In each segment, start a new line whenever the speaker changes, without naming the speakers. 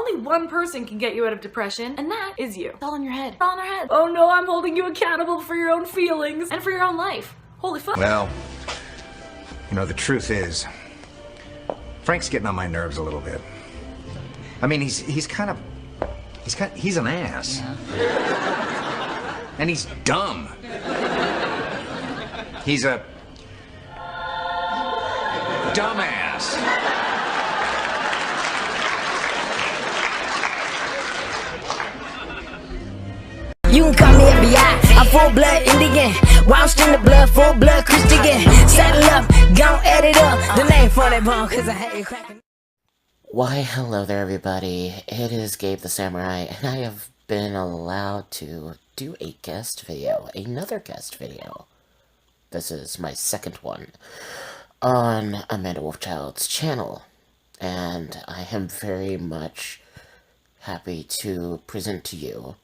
only one person can get you out of depression, and that is you. It's all in your head. It's all in our head. Oh no, I'm holding you accountable for your own feelings and for your own life. Holy fuck.
Well, you know, the truth is, Frank's getting on my nerves a little bit. I mean, he's an ass. Yeah. And he's dumb. He's a dumbass.
You can call me FBI, I'm full-blood Indian. Washed in the blood, full-blood Christian. Saddle up, gon' add it up. The name for that bone, cause I hate cracking.
Why, hello there everybody, it is Gabe the Samurai, and I have been allowed to do a guest video, another guest video. This is my second one on Amanda Wolfchild's channel, and I am very much happy to present to you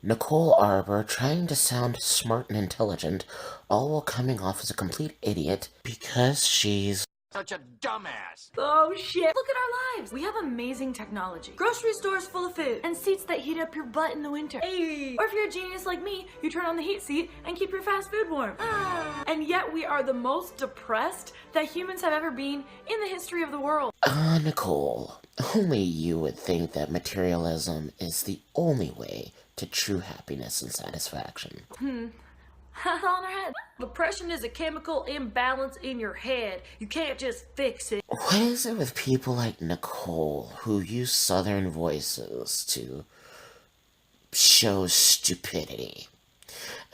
Nicole Arbour trying to sound smart and intelligent, all while coming off as a complete idiot because she's
such a dumbass.
Oh shit. Look at our lives. We have amazing technology. Grocery stores full of food. And seats that heat up your butt in the winter. Hey. Or if you're a genius like me, you turn on the heat seat and keep your fast food warm. Ah. And yet we are the most depressed that humans have ever been in the history of the world.
Nicole, only you would think that materialism is the only way to true happiness and satisfaction.
It's all in our head. Depression is a chemical imbalance in your head. You can't just fix it.
What is it with people like Nicole who use southern voices to show stupidity?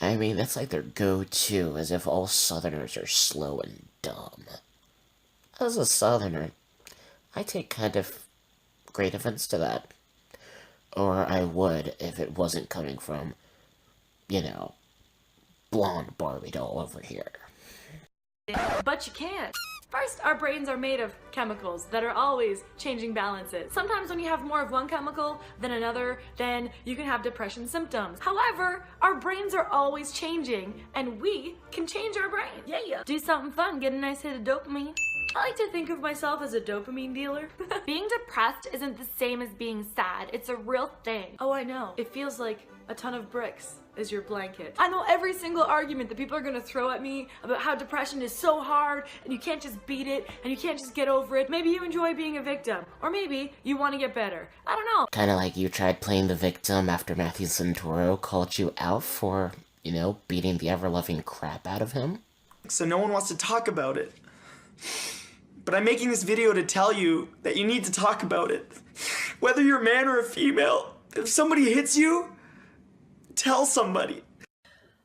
I mean, that's like their go-to, as if all southerners are slow and dumb. As a southerner, I take kind of great offense to that. Or I would if it wasn't coming from, you know, blonde Barbie doll over here.
But you can't. First, our brains are made of chemicals that are always changing balances. Sometimes when you have more of one chemical than another, then you can have depression symptoms. However, our brains are always changing, and we can change our brains. Yeah. Do something fun, get a nice hit of dopamine. I like to think of myself as a dopamine dealer. Being depressed isn't the same as being sad. It's a real thing. Oh, I know. It feels like a ton of bricks is your blanket. I know every single argument that people are gonna throw at me about how depression is so hard and you can't just beat it and you can't just get over it. Maybe you enjoy being a victim, or maybe you want to get better. I don't know.
Kinda like you tried playing the victim after Matthew Santoro called you out for, you know, beating the ever-loving crap out of him.
So no one wants to talk about it. But I'm making this video to tell you that you need to talk about it. Whether you're a man or a female, if somebody hits you, tell somebody.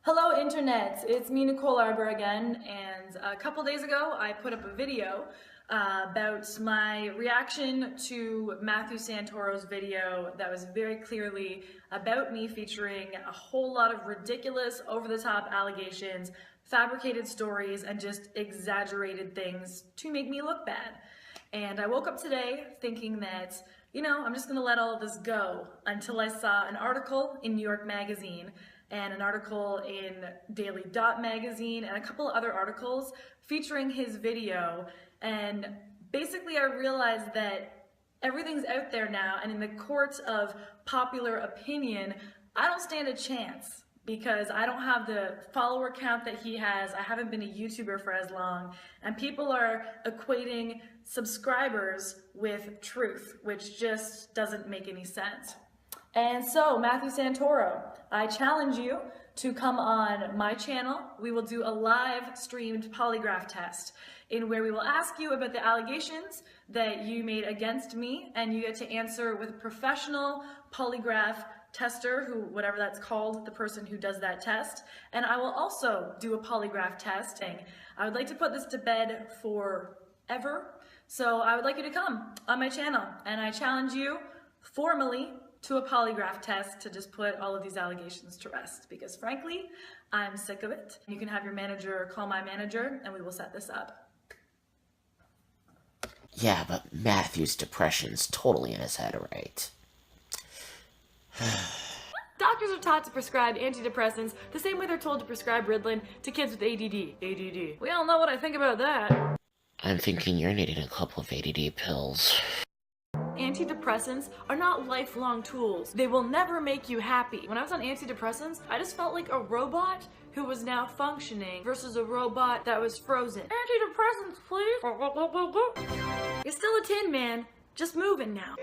Hello internet, it's me Nicole Arbour again, and a couple days ago I put up a video about my reaction to Matthew Santoro's video that was very clearly about me, featuring a whole lot of ridiculous, over-the-top allegations, fabricated stories, and just exaggerated things to make me look bad. And I woke up today thinking that, you know, I'm just gonna let all of this go until I saw an article in New York Magazine and an article in Daily Dot Magazine and a couple other articles featuring his video. And basically I realized that everything's out there now, and in the court of popular opinion, I don't stand a chance. Because I don't have the follower count that he has. I haven't been a YouTuber for as long, and people are equating subscribers with truth, which just doesn't make any sense. And so, Matthew Santoro, I challenge you to come on my channel. We will do a live streamed polygraph test in where we will ask you about the allegations that you made against me, and you get to answer with a professional polygraph tester, who, whatever that's called, the person who does that test. And I will also do a polygraph testing. I would like to put this to bed forever. So I would like you to come on my channel, and I challenge you formally to a polygraph test to just put all of these allegations to rest, because frankly, I'm sick of it. You can have your manager call my manager and we will set this up.
Yeah, but Matthew's depression's totally in his head, right?
Doctors are taught to prescribe antidepressants the same way they're told to prescribe Ritalin to kids with ADD. We all know what I think about that.
I'm thinking you're needing a couple of ADD pills.
antidepressants are not lifelong tools. They will never make you happy. When I was on antidepressants, I just felt like a robot who was now functioning versus a robot that was frozen. Antidepressants, please. You're still a tin man, just moving now.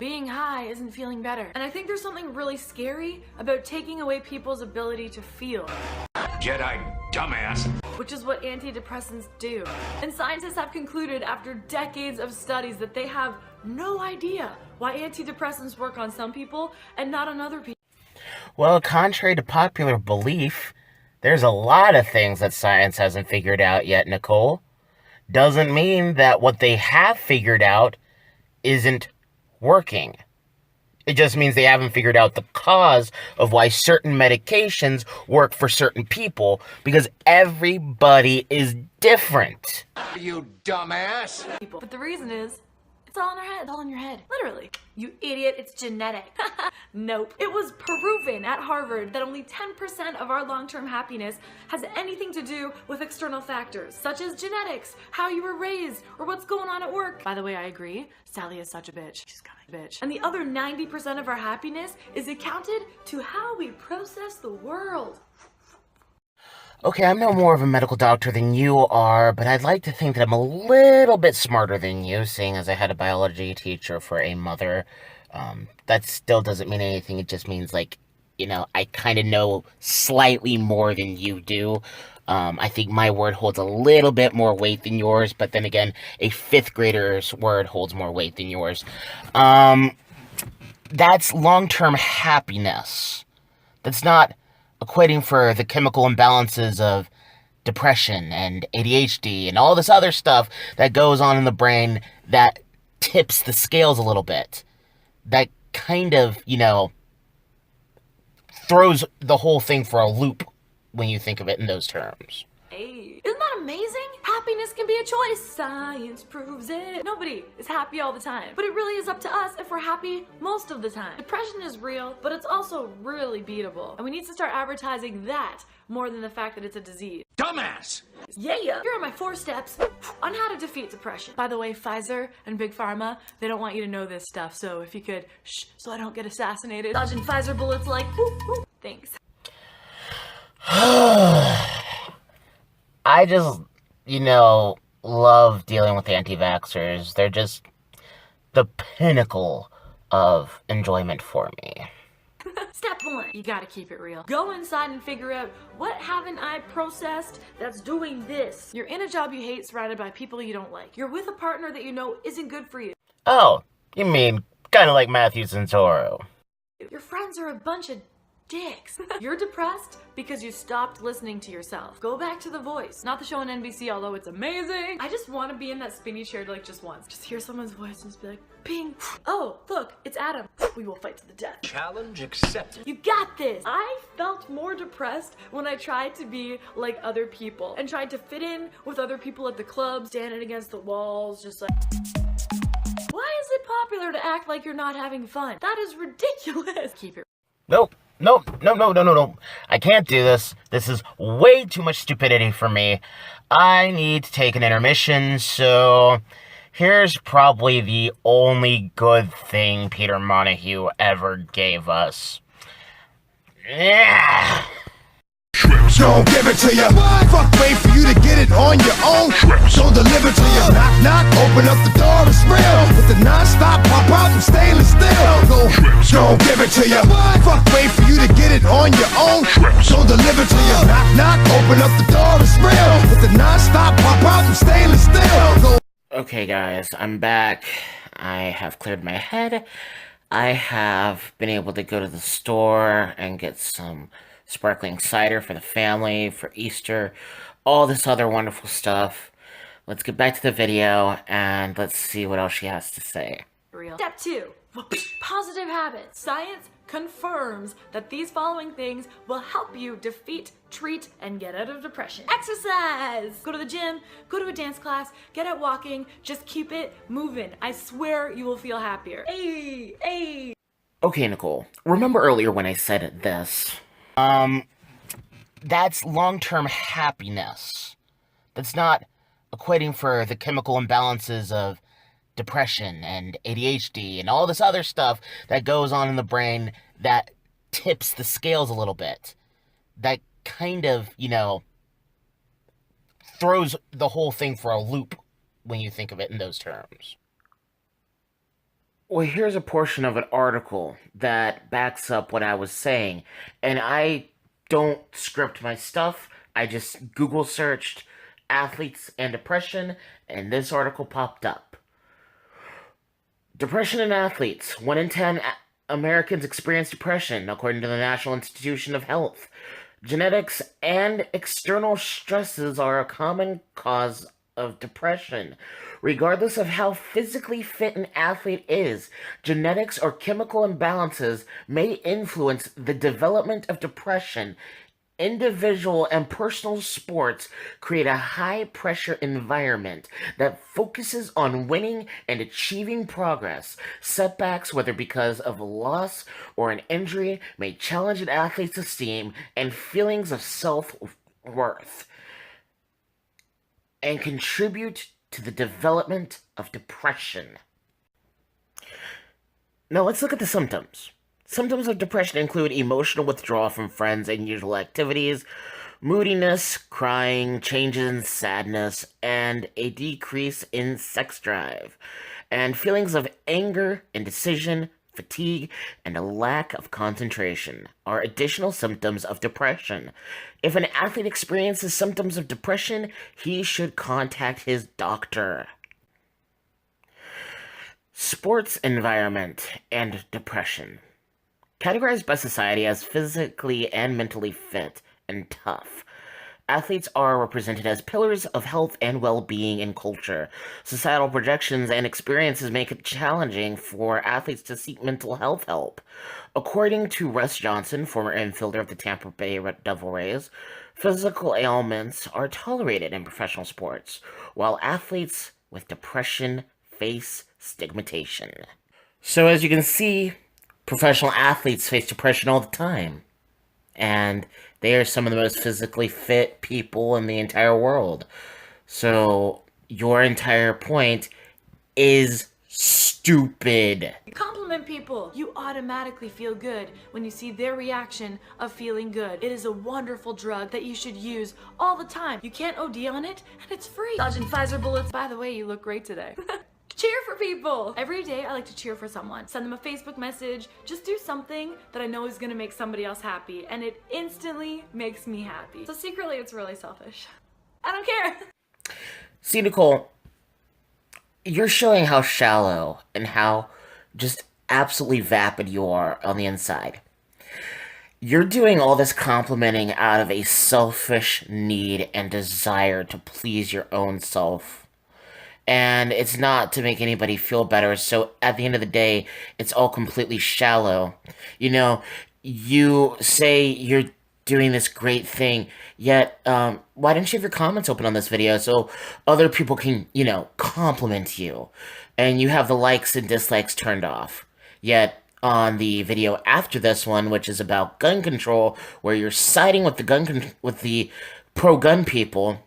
Being high isn't feeling better. And I think there's something really scary about taking away people's ability to feel.
Jedi dumbass.
Which is what antidepressants do. And scientists have concluded after decades of studies that they have no idea why antidepressants work on some people and not on other people.
Well, contrary to popular belief, there's a lot of things that science hasn't figured out yet, Nicole. Doesn't mean that what they have figured out isn't working. It just means they haven't figured out the cause of why certain medications work for certain people, because everybody is different.
You dumbass.
But the reason is, it's all in our head. It's all in your head. Literally. You idiot, it's genetic. Nope. It was proven at Harvard that only 10% of our long-term happiness has anything to do with external factors, such as genetics, how you were raised, or what's going on at work. By the way, I agree. Sally is such a bitch. She's kind of a bitch. And the other 90% of our happiness is accounted to how we process the world.
Okay, I'm no more of a medical doctor than you are, but I'd like to think that I'm a little bit smarter than you, seeing as I had a biology teacher for a mother. That still doesn't mean anything. It just means, like, you know, I kind of know slightly more than you do. I think my word holds a little bit more weight than yours, but then again, a 5th grader's word holds more weight than yours. That's long-term happiness. That's not equating for the chemical imbalances of depression and ADHD and all this other stuff that goes on in the brain that tips the scales a little bit. That kind of, you know, throws the whole thing for a loop when you think of it in those terms.
Hey, isn't that amazing? Happiness can be a choice. Science proves it. Nobody is happy all the time, but it really is up to us if we're happy most of the time. Depression is real, but it's also really beatable, and we need to start advertising that more than the fact that it's a disease.
Dumbass.
Yeah. Here are my 4 steps on how to defeat depression. By the way, Pfizer and Big Pharma, they don't want you to know this stuff, so if you could, shh, so I don't get assassinated. Dodging Pfizer bullets like, whoop, whoop. Thanks.
I just, you know, love dealing with anti-vaxxers. They're just the pinnacle of enjoyment for me.
Step 1, you gotta keep it real. Go inside and figure out, what haven't I processed that's doing this? You're in a job you hate surrounded by people you don't like. You're with a partner that you know isn't good for you.
Oh, you mean kind of like Matthew Santoro.
Your friends are a bunch of dicks. You're depressed because you stopped listening to yourself. Go back to The Voice. Not the show on NBC, although it's amazing. I just want to be in that spinny chair like just once. Just hear someone's voice and just be like, ping. Oh, look, it's Adam. We will fight to the death.
Challenge accepted.
You got this. I felt more depressed when I tried to be like other people and tried to fit in with other people at the club, standing against the walls, just like, why is it popular to act like you're not having fun? That is ridiculous. Keep it.
Nope. No. I can't do this. This is way too much stupidity for me. I need to take an intermission, so here's probably the only good thing Peter Montague ever gave us. Yeah.
Don't give it to you. Fuck, wait for you to get it on your own. Don't deliver to you. Knock, knock, open up the door, it's real. With the non-stop pop out and stainless steel. Don't give it to you. Fuck, wait for you to get it on your own. Don't deliver to you. Knock, knock, open up the door, it's real. With the non-stop pop out and stainless steel.
Okay, guys, I'm back. I have cleared my head. I have been able to go to the store and get some sparkling cider for the family, for Easter, all this other wonderful stuff. Let's get back to the video, and let's see what else she has to say.
Real. Step 2, positive habits. Science confirms that these following things will help you defeat, treat, and get out of depression. Exercise! Go to the gym, go to a dance class, get out walking, just keep it moving. I swear you will feel happier. Hey!
Okay, Nicole, remember earlier when I said this? That's long-term happiness. That's not equating for the chemical imbalances of depression and ADHD and all this other stuff that goes on in the brain that tips the scales a little bit. That kind of, throws the whole thing for a loop when you think of it in those terms. Well, here's a portion of an article that backs up what I was saying. And I don't script my stuff. I just Google searched athletes and depression, and this article popped up. Depression in athletes. 1 in 10 Americans experience depression, according to the National Institution of Health. Genetics and external stresses are a common cause of depression. Regardless of how physically fit an athlete is, genetics or chemical imbalances may influence the development of depression. Individual and personal sports create a high-pressure environment that focuses on winning and achieving progress. Setbacks, whether because of a loss or an injury, may challenge an athlete's esteem and feelings of self-worth and contribute to the development of depression. Now let's look at the symptoms. Symptoms of depression include emotional withdrawal from friends and usual activities, moodiness, crying, changes in sadness, and a decrease in sex drive, and feelings of anger, indecision, fatigue, and a lack of concentration are additional symptoms of depression. If an athlete experiences symptoms of depression, he should contact his doctor. Sports environment and depression. Categorized by society as physically and mentally fit and tough, athletes are represented as pillars of health and well-being in culture. Societal projections and experiences make it challenging for athletes to seek mental health help. According to Russ Johnson, former infielder of the Tampa Bay Devil Rays, physical ailments are tolerated in professional sports, while athletes with depression face stigmatization. So as you can see, professional athletes face depression all the time. And they are some of the most physically fit people in the entire world. So your entire point is stupid.
You compliment people. You automatically feel good when you see their reaction of feeling good. It is a wonderful drug that you should use all the time. You can't OD on it, and it's free. Dodging Pfizer bullets. By the way, you look great today. Cheer for people! Every day I like to cheer for someone. Send them a Facebook message. Just do something that I know is gonna make somebody else happy, and it instantly makes me happy. So secretly, it's really selfish. I don't care.
See, Nicole, you're showing how shallow and how just absolutely vapid you are on the inside. You're doing all this complimenting out of a selfish need and desire to please your own self. And it's not to make anybody feel better, so at the end of the day, it's all completely shallow. You say you're doing this great thing, yet, why didn't you have your comments open on this video so other people can, compliment you? And you have the likes and dislikes turned off. Yet, on the video after this one, which is about gun control, where you're siding with the pro-gun people,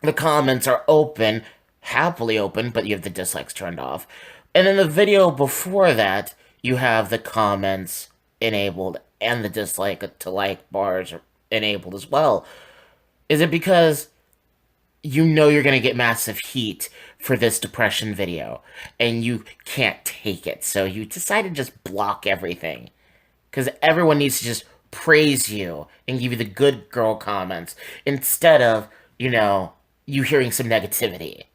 the comments are open, happily open, but you have the dislikes turned off. And in the video before that, you have the comments enabled and the dislike to like bars are enabled as well. Is it because you know you're going to get massive heat for this depression video and you can't take it, so you decide to just block everything? Because everyone needs to just praise you and give you the good girl comments instead of, you hearing some negativity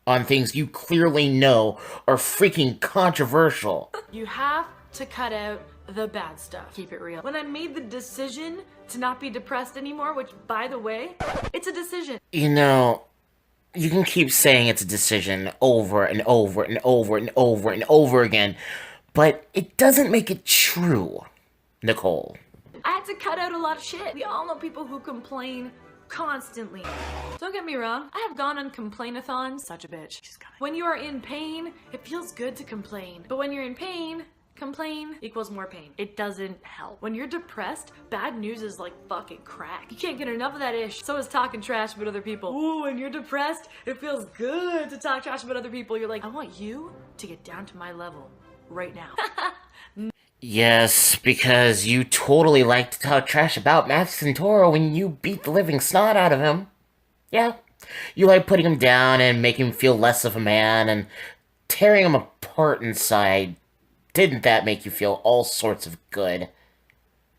on things you clearly know are freaking controversial.
You have to cut out the bad stuff. Keep it real. When I made the decision to not be depressed anymore, which, by the way, it's a decision.
You can keep saying it's a decision over and over and over and over and over again, but it doesn't make it true, Nicole.
I had to cut out a lot of shit. We all know people who complain constantly. Don't get me wrong, I have gone on complain-a-thons. Such a bitch. When you are in pain, it feels good to complain. But when you're in pain, Complain equals more pain. It doesn't help. When you're depressed, bad news is like fucking crack. You can't get enough of that ish. So is talking trash about other people. Ooh, when you're depressed, it feels good to talk trash about other people. You're like, I want you to get down to my level right now.
Yes, because you totally like to talk trash about Matthew Santoro when you beat the living snot out of him. Yeah. You like putting him down and making him feel less of a man and tearing him apart inside. Didn't that make you feel all sorts of good?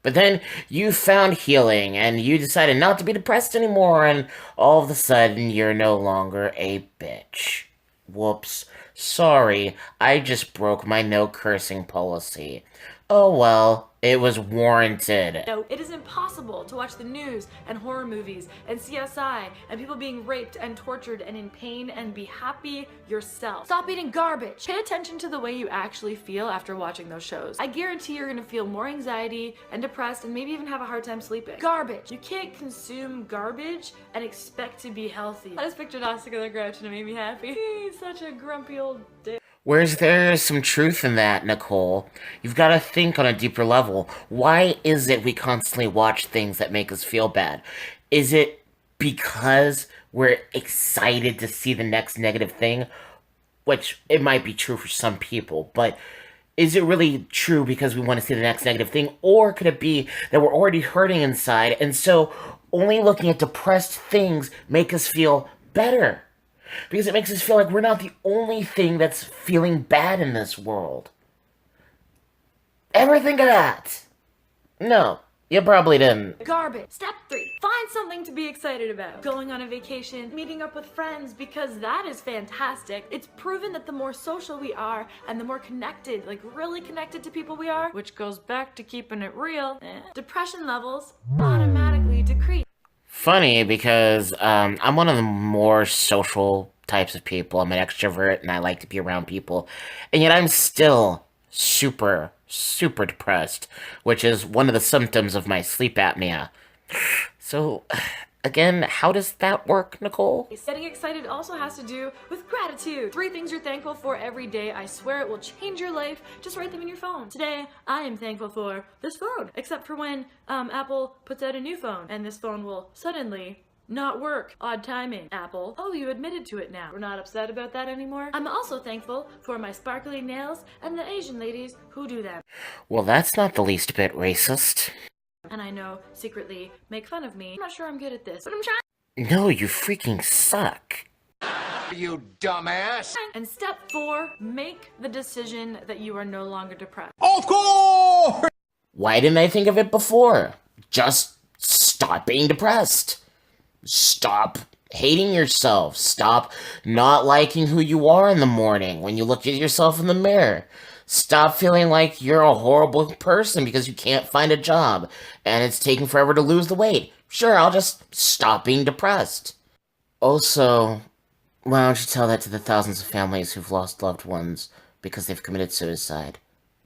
But then you found healing and you decided not to be depressed anymore, and all of a sudden you're no longer a bitch. Whoops. Sorry, I just broke my no cursing policy. Oh well, it was warranted.
No, it is impossible to watch the news and horror movies and CSI and people being raped and tortured and in pain and be happy yourself. Stop eating garbage. Pay attention to the way you actually feel after watching those shows. I guarantee you're gonna feel more anxiety and depressed and maybe even have a hard time sleeping. Garbage. You can't consume garbage and expect to be healthy. I just pictured Oscar the Grouch and it made me happy. He's such a grumpy old dick.
Whereas there's some truth in that, Nicole. You've got to think on a deeper level. Why is it we constantly watch things that make us feel bad? Is it because we're excited to see the next negative thing? Which, it might be true for some people, but is it really true because we want to see the next negative thing? Or could it be that we're already hurting inside, and so only looking at depressed things make us feel better? Because it makes us feel like we're not the only thing that's feeling bad in this world. Ever think of that? No, you probably didn't.
Garbage. Step 3. Find something to be excited about. Going on a vacation, meeting up with friends, because that is fantastic. It's proven that the more social we are and the more connected, like really connected to people we are, which goes back to keeping it real, depression levels automatically decrease.
Funny, because I'm one of the more social types of people. I'm an extrovert, and I like to be around people. And yet I'm still super, super depressed, which is one of the symptoms of my sleep apnea. So, again, how does that work, Nicole?
Getting excited also has to do with gratitude. 3 things you're thankful for every day. I swear it will change your life. Just write them in your phone. Today, I am thankful for this phone. Except for when Apple puts out a new phone and this phone will suddenly not work. Odd timing. Apple. Oh, you admitted to it now. We're not upset about that anymore. I'm also thankful for my sparkly nails and the Asian ladies who do them.
Well, that's not the least bit racist.
And I know secretly make fun of me. I'm not sure I'm good at this, but I'm trying.
No, you freaking suck.
You dumbass!
And step 4, make the decision that you are no longer depressed.
Of course!
Why didn't I think of it before? Just stop being depressed. Stop hating yourself. Stop not liking who you are in the morning when you look at yourself in the mirror. Stop feeling like you're a horrible person because you can't find a job and it's taking forever to lose the weight. Sure, I'll just stop being depressed. Also, why don't you tell that to the thousands of families who've lost loved ones because they've committed suicide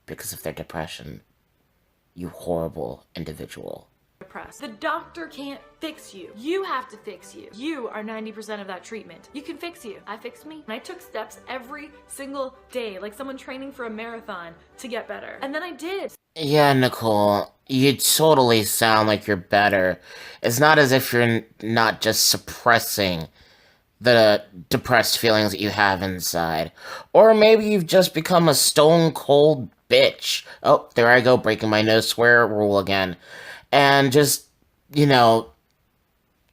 because of their depression? You horrible individual.
Depressed. The doctor can't fix you. You have to fix you. You are 90% of that treatment. You can fix you. I fixed me. And I took steps every single day, like someone training for a marathon to get better. And then I did.
Yeah, Nicole, you totally sound like you're better. It's not as if you're not just suppressing the depressed feelings that you have inside. Or maybe you've just become a stone cold bitch. Oh, there I go, breaking my no swear rule again. And just,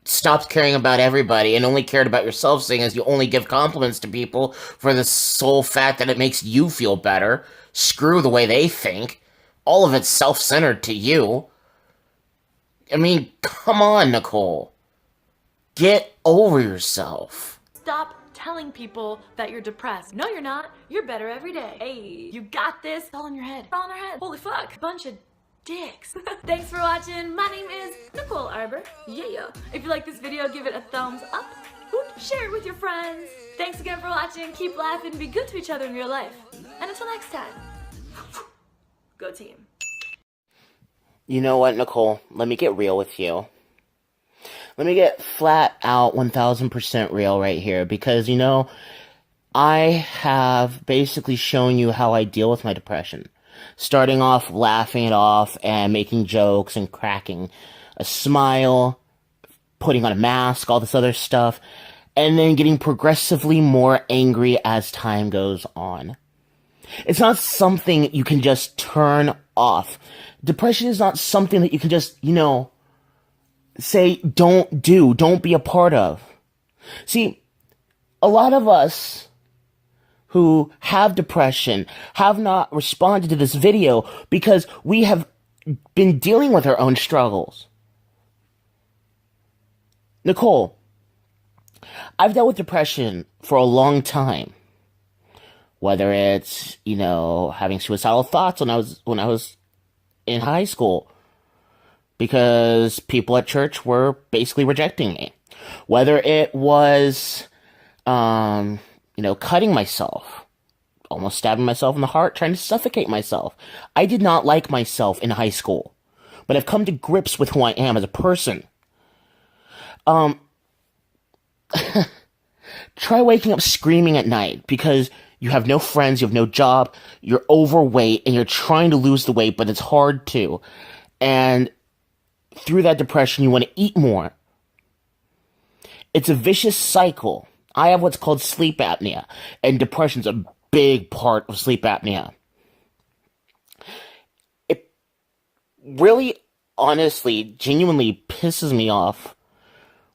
stopped caring about everybody and only cared about yourself, seeing as you only give compliments to people for the sole fact that it makes you feel better. Screw the way they think. All of it's self-centered to you. I mean, come on, Nicole. Get over yourself.
Stop telling people that you're depressed. No, you're not. You're better every day. Hey, you got this. It's all in your head. It's all in our head. Holy fuck. Bunch of dicks. Thanks for watching. My name is Nicole Arbour. Yeah. If you like this video, give it a thumbs up. Share it with your friends. Thanks again for watching. Keep laughing. Be good to each other in real life. And until next time, go team.
You know what, Nicole? Let me get real with you. Let me get flat out 1000% real right here. Because, I have basically shown you how I deal with my depression. Starting off laughing it off and making jokes and cracking a smile, putting on a mask, all this other stuff, and then getting progressively more angry as time goes on. It's not something you can just turn off. Depression is not something that you can just, say don't be a part of. See, a lot of us who have depression have not responded to this video because we have been dealing with our own struggles. Nicole, I've dealt with depression for a long time. Whether it's, having suicidal thoughts when I was in high school because people at church were basically rejecting me. Whether it was, cutting myself, almost stabbing myself in the heart, trying to suffocate myself. I did not like myself in high school, but I've come to grips with who I am as a person. Try waking up screaming at night because you have no friends, you have no job, you're overweight, and you're trying to lose the weight, but it's hard to. And through that depression, you want to eat more. It's a vicious cycle. I have what's called sleep apnea, and depression's a big part of sleep apnea. It really, honestly, genuinely pisses me off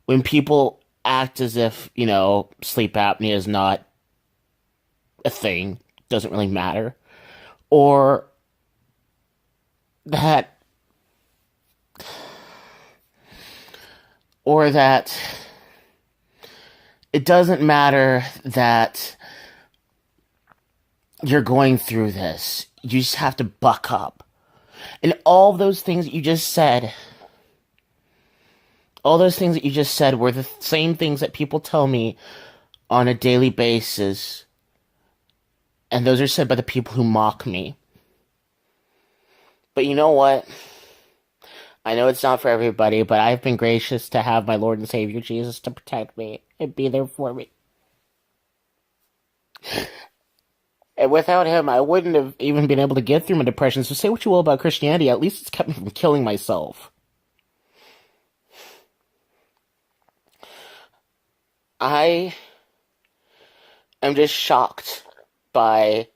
when people act as if, sleep apnea is not a thing, doesn't really matter, or that it doesn't matter that you're going through this. You just have to buck up. And all those things that you just said were the same things that people tell me on a daily basis. And those are said by the people who mock me. But you know what? I know it's not for everybody, but I've been gracious to have my Lord and Savior Jesus to protect me and be there for me. And without him, I wouldn't have even been able to get through my depression. So say what you will about Christianity, at least it's kept me from killing myself. I am just shocked by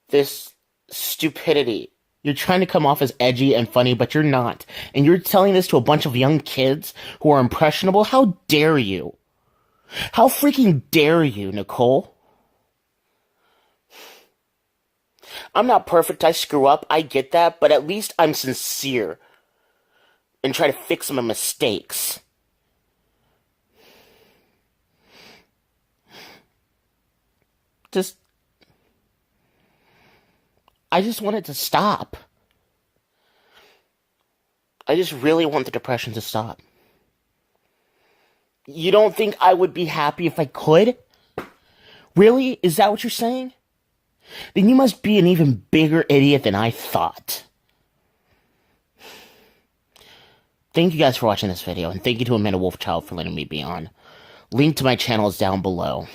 this stupidity. You're trying to come off as edgy and funny, but you're not. And you're telling this to a bunch of young kids who are impressionable? How dare you? How freaking dare you, Nicole? I'm not perfect, I screw up, I get that, but at least I'm sincere and try to fix my mistakes. I just want it to stop. I just really want the depression to stop. You don't think I would be happy if I could? Really? Is that what you're saying? Then you must be an even bigger idiot than I thought. Thank you guys for watching this video, and thank you to Amanda Wolfchild for letting me be on. Link to my channel is down below.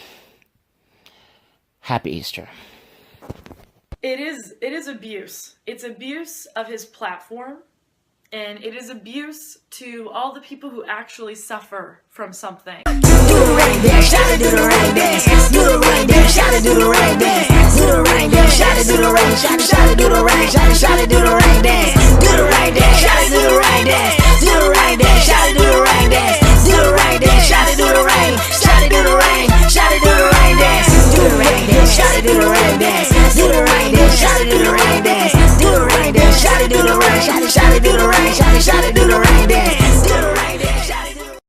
Happy Easter.
It is abuse. It's abuse of his platform, and it is abuse to all the people who actually suffer from something.
Do the right dance, shout it, do the right dance. Do the right dance, shout it, do the right dance. Do the right dance, shout it, do the right, shout it, do the right, shout it, do the right dance. Do the right dance, shout it, do the right dance. Do the right dance, shout it, do the right dance. Do the right dance, shout it, do the right, shout it, do the right, shout it, do the right dance. Do the right dance, shout it, do the right dance. Do the right dance, shout it, do the right dance. Do the right dance, shout it, do the right, shout it, do the right, shout it, do the right dance.